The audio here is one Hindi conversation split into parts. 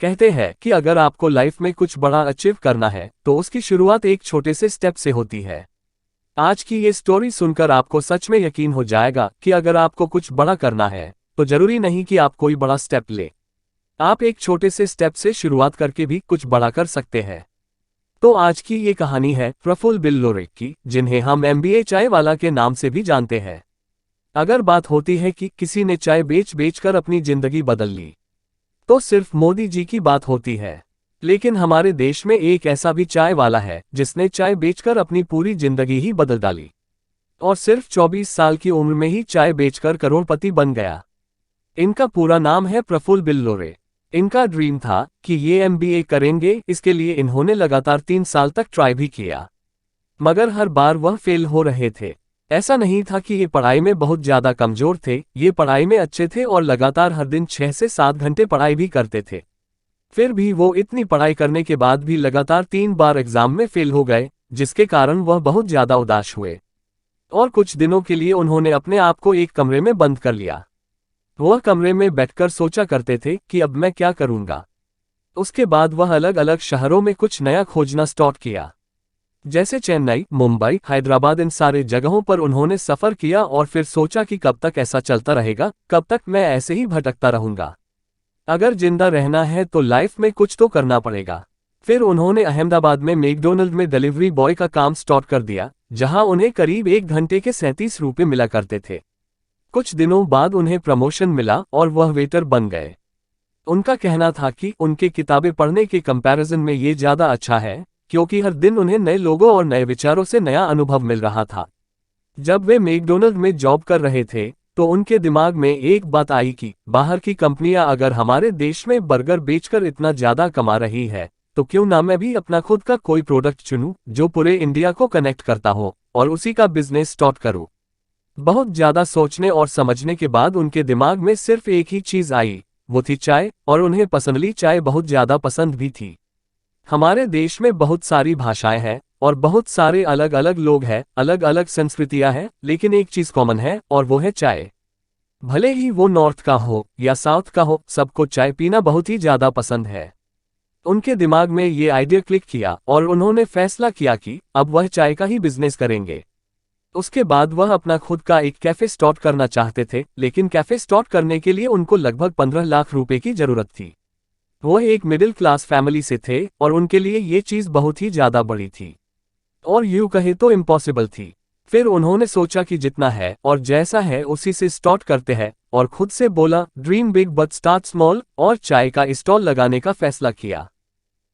कहते हैं कि अगर आपको लाइफ में कुछ बड़ा अचीव करना है तो उसकी शुरुआत एक छोटे से स्टेप से होती है। आज की ये स्टोरी सुनकर आपको सच में यकीन हो जाएगा कि अगर आपको कुछ बड़ा करना है तो जरूरी नहीं कि आप कोई बड़ा स्टेप ले। आप एक छोटे से स्टेप से शुरुआत करके भी कुछ बड़ा कर सकते हैं। तो आज की ये कहानी है प्रफुल्ल बिल्लोरे की, जिन्हें हम एमबीए चाय वाला के नाम से भी जानते हैं। अगर बात होती है कि किसी ने चाय बेच बेच कर अपनी जिंदगी बदल ली तो सिर्फ मोदी जी की बात होती है। लेकिन हमारे देश में एक ऐसा भी चाय वाला है जिसने चाय बेचकर अपनी पूरी जिंदगी ही बदल डाली और सिर्फ 24 साल की उम्र में ही चाय बेचकर करोड़पति बन गया। इनका पूरा नाम है प्रफुल्ल बिल्लोरे। इनका ड्रीम था कि ये एमबीए करेंगे, इसके लिए इन्होंने लगातार 3 साल तक ट्राई भी किया, मगर हर बार वह फेल हो रहे थे। ऐसा नहीं था कि ये पढ़ाई में बहुत ज्यादा कमजोर थे, ये पढ़ाई में अच्छे थे और लगातार हर दिन 6 से 7 घंटे पढ़ाई भी करते थे। फिर भी वो इतनी पढ़ाई करने के बाद भी लगातार 3 बार एग्जाम में फेल हो गए, जिसके कारण वह बहुत ज्यादा उदास हुए और कुछ दिनों के लिए उन्होंने अपने आप को एक कमरे में बंद कर लिया। वह कमरे में बैठकर सोचा करते थे कि अब मैं क्या करूंगा। उसके बाद वह अलग अलग शहरों में कुछ नया खोजना स्टार्ट किया, जैसे चेन्नई, मुंबई, हैदराबाद। इन सारे जगहों पर उन्होंने सफर किया और फिर सोचा कि कब तक ऐसा चलता रहेगा, कब तक मैं ऐसे ही भटकता रहूंगा। अगर जिंदा रहना है तो लाइफ में कुछ तो करना पड़ेगा। फिर उन्होंने अहमदाबाद में मैकडॉनल्ड में डिलीवरी बॉय का काम स्टार्ट कर दिया, जहां उन्हें करीब 1 घंटे के 37 रुपये मिला करते थे। कुछ दिनों बाद उन्हें प्रमोशन मिला और वह वेटर बन गए। उनका कहना था कि उनके किताबें पढ़ने के कंपैरिजन में ये ज्यादा अच्छा है, क्योंकि हर दिन उन्हें नए लोगों और नए विचारों से नया अनुभव मिल रहा था। जब वे मैकडॉनल्ड में जॉब कर रहे थे तो उनके दिमाग में एक बात आई कि बाहर की कंपनियां अगर हमारे देश में बर्गर बेचकर इतना ज्यादा कमा रही है तो क्यों ना मैं भी अपना खुद का कोई प्रोडक्ट चुनूं जो पूरे इंडिया को कनेक्ट करता हो और उसी का बिजनेस स्टार्ट करूं। बहुत ज्यादा सोचने और समझने के बाद उनके दिमाग में सिर्फ एक ही चीज आई, वो थी चाय, और उन्हें पर्सनली चाय बहुत ज्यादा पसंद भी थी। हमारे देश में बहुत सारी भाषाएं हैं और बहुत सारे अलग अलग लोग हैं, अलग अलग संस्कृतियां हैं, लेकिन एक चीज कॉमन है और वो है चाय। भले ही वो नॉर्थ का हो या साउथ का हो, सबको चाय पीना बहुत ही ज्यादा पसंद है। उनके दिमाग में ये आइडिया क्लिक किया और उन्होंने फैसला किया कि अब वह चाय का ही बिजनेस करेंगे। उसके बाद वह अपना खुद का एक कैफे स्टार्ट करना चाहते थे, लेकिन कैफे स्टार्ट करने के लिए उनको लगभग 15 लाख रुपए की जरूरत थी। वह एक मिडिल क्लास फैमिली से थे और उनके लिए ये चीज बहुत ही ज्यादा बड़ी थी और यूं कहे तो इम्पॉसिबल थी। फिर उन्होंने सोचा कि जितना है और जैसा है उसी से स्टार्ट करते हैं और खुद से बोला dream big but start small, और चाय का स्टॉल लगाने का फैसला किया,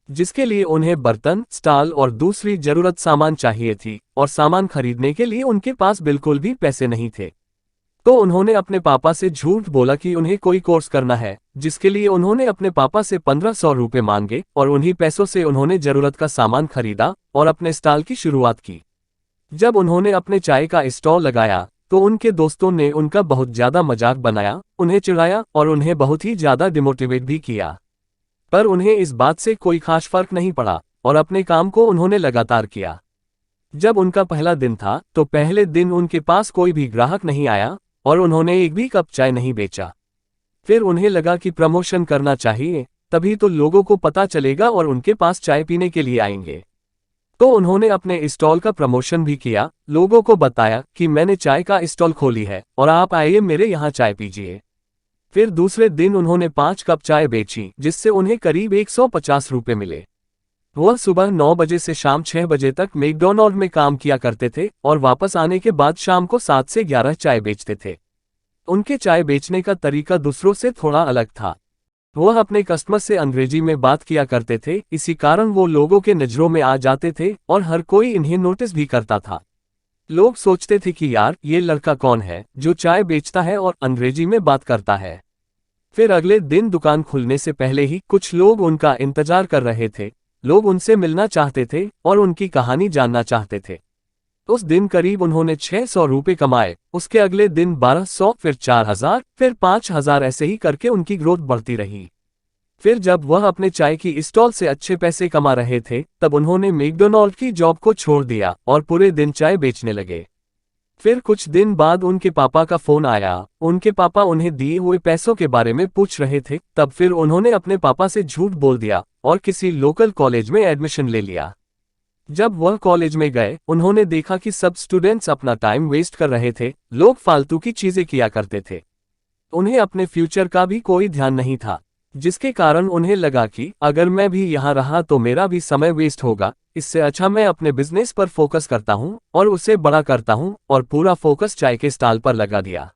जिसके लिए उन्हें बर्तन, स्टॉल और दूसरी जरूरत सामान चाहिए थी और सामान खरीदने के लिए उनके पास बिल्कुल भी पैसे नहीं थे। तो उन्होंने अपने पापा से झूठ बोला कि उन्हें कोई कोर्स करना है, जिसके लिए उन्होंने अपने पापा से 1500 रुपये मांगे और उन्हीं पैसों से उन्होंने जरूरत का सामान खरीदा और अपने स्टॉल की शुरुआत की। जब उन्होंने अपने चाय का स्टॉल लगाया तो उनके दोस्तों ने उनका बहुत ज्यादा मजाक बनाया, उन्हें चिढ़ाया और उन्हें बहुत ही ज्यादा डिमोटिवेट भी किया, पर उन्हें इस बात से कोई खास फर्क नहीं पड़ा और अपने काम को उन्होंने लगातार किया। जब उनका पहला दिन था तो पहले दिन उनके पास कोई भी ग्राहक नहीं आया और उन्होंने एक भी कप चाय नहीं बेचा। फिर उन्हें लगा कि प्रमोशन करना चाहिए, तभी तो लोगों को पता चलेगा और उनके पास चाय पीने के लिए आएंगे। तो उन्होंने अपने स्टॉल का प्रमोशन भी किया, लोगों को बताया कि मैंने चाय का स्टॉल खोली है और आप आइए मेरे यहाँ चाय पीजिए। फिर दूसरे दिन उन्होंने 5 कप चाय बेची, जिससे उन्हें करीब 150 रुपये मिले। वह सुबह 9 बजे से शाम 6 बजे तक मैकडॉनल्ड में काम किया करते थे और वापस आने के बाद शाम को 7 से 11 चाय बेचते थे। उनके चाय बेचने का तरीका दूसरों से थोड़ा अलग था। वह अपने कस्टमर से अंग्रेजी में बात किया करते थे, इसी कारण वो लोगों के नजरों में आ जाते थे और हर कोई इन्हें नोटिस भी करता था। लोग सोचते थे कि यार ये लड़का कौन है जो चाय बेचता है और अंग्रेजी में बात करता है। फिर अगले दिन दुकान खुलने से पहले ही कुछ लोग उनका इंतजार कर रहे थे। लोग उनसे मिलना चाहते थे और उनकी कहानी जानना चाहते थे। उस दिन करीब उन्होंने 600 रुपये कमाए, उसके अगले दिन 1200, फिर 4000, फिर 5000, ऐसे ही करके उनकी ग्रोथ बढ़ती रही। फिर जब वह अपने चाय की स्टॉल से अच्छे पैसे कमा रहे थे तब उन्होंने मैकडॉनल्ड की जॉब को छोड़ दिया और पूरे दिन चाय बेचने लगे। फिर कुछ दिन बाद उनके पापा का फोन आया। उनके पापा उन्हें दिए हुए पैसों के बारे में पूछ रहे थे। तब फिर उन्होंने अपने पापा से झूठ बोल दिया और किसी लोकल कॉलेज में एडमिशन ले लिया। जब वह कॉलेज में गए, उन्होंने देखा कि सब स्टूडेंट्स अपना टाइम वेस्ट कर रहे थे, लोग फालतू की चीजें किया करते थे। उन्हें अपने फ्यूचर का भी कोई ध्यान नहीं था, जिसके कारण उन्हें लगा कि अगर मैं भी यहाँ रहा तो मेरा भी समय वेस्ट होगा। इससे अच्छा मैं अपने बिजनेस पर फोकस करता हूँ और उसे बड़ा करता हूँ, और पूरा फोकस चाय के स्टॉल पर लगा दिया।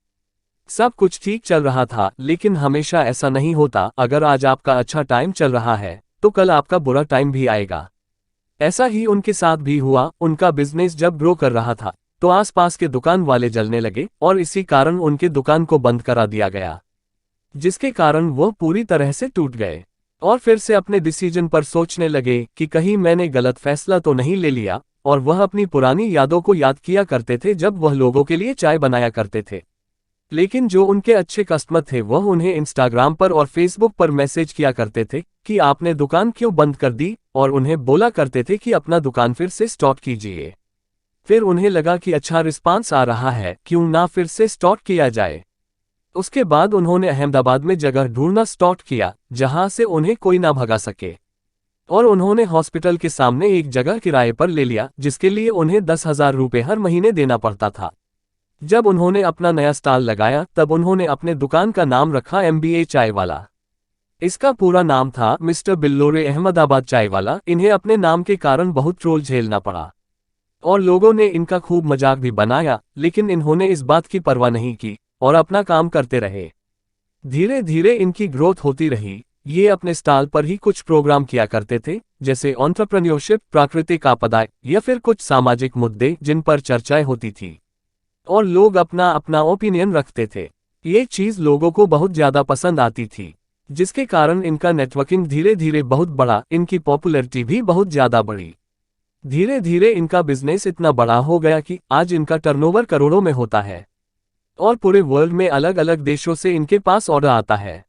सब कुछ ठीक चल रहा था, लेकिन हमेशा ऐसा नहीं होता। अगर आज आपका अच्छा टाइम चल रहा है तो कल आपका बुरा टाइम भी आएगा। ऐसा ही उनके साथ भी हुआ। उनका बिजनेस जब ग्रो कर रहा था तो आसपास के दुकान वाले जलने लगे और इसी कारण उनके दुकान को बंद करा दिया गया, जिसके कारण वो पूरी तरह से टूट गए और फिर से अपने डिसीजन पर सोचने लगे कि कहीं मैंने गलत फैसला तो नहीं ले लिया। और वह अपनी पुरानी यादों को याद किया करते थे जब वह लोगों के लिए चाय बनाया करते थे। लेकिन जो उनके अच्छे कस्टमर थे वह उन्हें इंस्टाग्राम पर और फेसबुक पर मैसेज किया करते थे कि आपने दुकान क्यों बंद कर दी, और उन्हें बोला करते थे कि अपना दुकान फिर से स्टार्ट कीजिए। फिर उन्हें लगा कि अच्छा रिस्पांस आ रहा है, क्यों ना फिर से स्टार्ट किया जाए। उसके बाद उन्होंने अहमदाबाद में जगह ढूंढना स्टार्ट किया जहां से उन्हें कोई ना भगा सके, और उन्होंने हॉस्पिटल के सामने एक जगह किराए पर ले लिया, जिसके लिए उन्हें 10,000 रुपये हर महीने देना पड़ता था। जब उन्होंने अपना नया स्टॉल लगाया तब उन्होंने अपने दुकान का नाम रखा MBA चाय वाला। इसका पूरा नाम था मिस्टर बिल्लोरे अहमदाबाद चाय वाला। इन्हें अपने नाम के कारण बहुत ट्रोल झेलना पड़ा और लोगों ने इनका खूब मजाक भी बनाया, लेकिन इन्होंने इस बात की परवाह नहीं की और अपना काम करते रहे। धीरे धीरे इनकी ग्रोथ होती रही। ये अपने स्टॉल पर ही कुछ प्रोग्राम किया करते थे, जैसे एंटरप्रेन्योरशिप, प्राकृतिक आपदाएं या फिर कुछ सामाजिक मुद्दे जिन पर चर्चाएं होती थी, और लोग अपना अपना ओपिनियन रखते थे। ये चीज लोगों को बहुत ज्यादा पसंद आती थी, जिसके कारण इनका नेटवर्किंग धीरे धीरे बहुत बढ़ा। इनकी पॉपुलैरिटी भी बहुत ज्यादा बढ़ी। धीरे धीरे इनका बिजनेस इतना बड़ा हो गया कि आज इनका टर्नओवर करोड़ों में होता है और पूरे वर्ल्ड में अलग अलग देशों से इनके पास ऑर्डर आता है।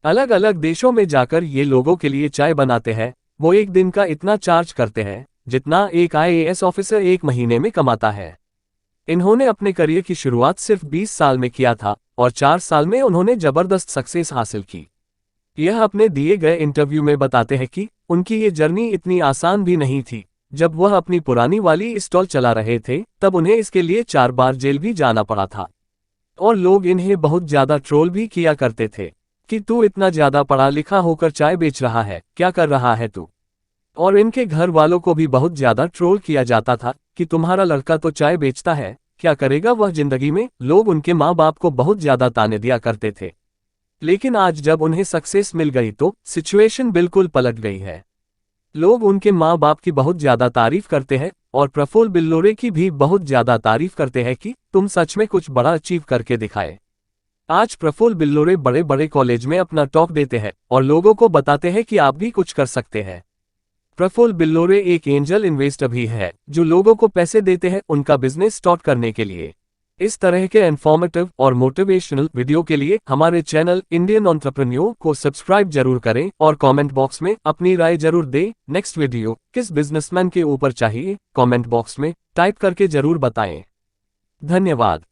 अलग अलग देशों में जाकर ये लोगों के लिए चाय बनाते हैं। वो एक दिन का इतना चार्ज करते हैं जितना एक IAS ऑफिसर एक महीने में कमाता है। इन्होंने अपने करियर की शुरुआत सिर्फ 20 साल में किया था और 4 साल में उन्होंने जबरदस्त सक्सेस हासिल की। यह अपने दिए गए इंटरव्यू में बताते हैं कि उनकी ये जर्नी इतनी आसान भी नहीं थी। जब वह अपनी पुरानी वाली स्टॉल चला रहे थे तब उन्हें इसके लिए 4 बार जेल भी जाना पड़ा था, और लोग इन्हें बहुत ज्यादा ट्रोल भी किया करते थे कि तू इतना ज्यादा पढ़ा लिखा होकर चाय बेच रहा है, क्या कर रहा है तू। और इनके घर वालों को भी बहुत ज्यादा ट्रोल किया जाता था कि तुम्हारा लड़का तो चाय बेचता है, क्या करेगा वह जिंदगी में। लोग उनके माँ बाप को बहुत ज्यादा ताने दिया करते थे। लेकिन आज जब उन्हें सक्सेस मिल गई तो सिचुएशन बिल्कुल पलट गई है। लोग उनके माँ बाप की बहुत ज्यादा तारीफ करते हैं और प्रफुल्ल बिल्लोरे की भी बहुत ज्यादा तारीफ करते हैं कि तुम सच में कुछ बड़ा अचीव करके दिखाए। आज प्रफुल्ल बिल्लोरे बड़े बड़े कॉलेज में अपना टॉक देते हैं और लोगों को बताते हैं कि आप भी कुछ कर सकते हैं। प्रफुल्ल बिल्लोरे एक एंजल इन्वेस्टर भी है जो लोगों को पैसे देते हैं उनका बिजनेस स्टार्ट करने के लिए। इस तरह के इन्फॉर्मेटिव और मोटिवेशनल वीडियो के लिए हमारे चैनल इंडियन एंटरप्रेन्योर को सब्सक्राइब जरूर करें और कमेंट बॉक्स में अपनी राय जरूर दें। नेक्स्ट वीडियो किस बिजनेसमैन के ऊपर चाहिए, कमेंट बॉक्स में टाइप करके जरूर बताएं। धन्यवाद।